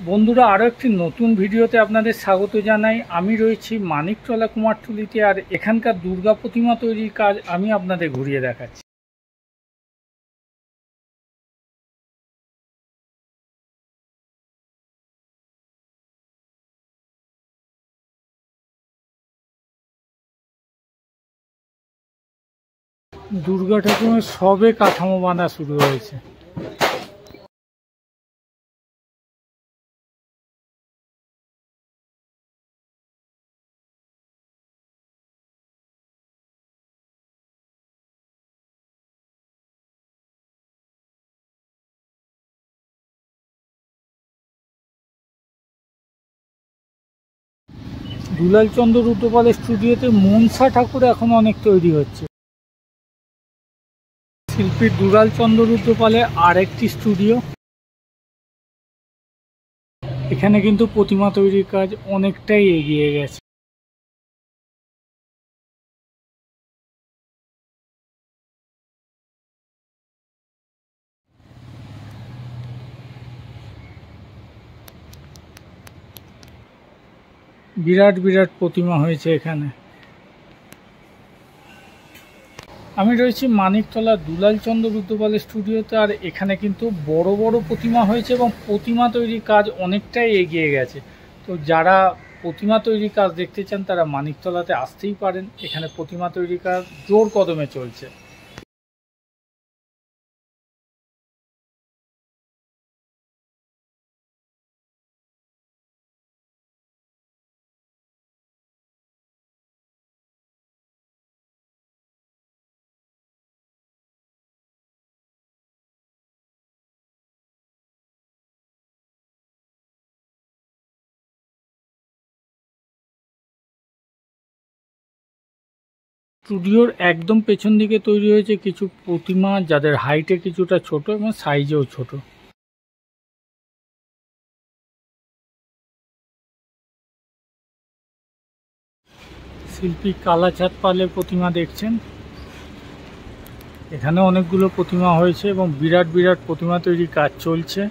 বন্ধুরা, আরও একটি নতুন ভিডিওতে আপনাদের স্বাগত জানাই। আমি রয়েছি মানিকতলা কুমারটুলিতে, আর এখানকার দুর্গা প্রতিমা তৈরির কাজ আমি আপনাদের ঘুরিয়ে দেখাচ্ছি। দুর্গা ঠাকুরের সবে কাঠামো বাঁধা শুরু হয়েছে। দুলাল চন্দ্র রুদ্রপালের স্টুডিওতে মনসা ঠাকুর এখন অনেক তৈরি হচ্ছে। শিল্পী দুলাল চন্দ্র রুদ্রপালের আরেকটি স্টুডিও। এখানে কিন্তু প্রতিমা তৈরির কাজ অনেকটাই এগিয়ে গেছে। বিরাট বিরাট প্রতিমা হয়েছে এখানে। আমি রয়েছি মানিকতলা দুলাল চন্দ্র রুদ্রপালের স্টুডিওতে, আর এখানে কিন্তু বড় বড় প্রতিমা হয়েছে এবং প্রতিমা তৈরির কাজ অনেকটাই এগিয়ে গেছে। তো যারা প্রতিমা তৈরির কাজ দেখতে চান তারা মানিকতলাতে আসতেই পারেন। এখানে প্রতিমা তৈরির কাজ জোর কদমে চলছে। স্টুডিওর একদম পেছন দিকে তৈরি হয়েছে কিছু প্রতিমা, যাদের হাইটে কিছুটা ছোট এবং সাইজেও ছোট। শিল্পী কালাচাঁদ পালের প্রতিমা দেখছেন। এখানে অনেকগুলো প্রতিমা হয়েছে এবং বিরাট বিরাট প্রতিমা তৈরির কাজ চলছে।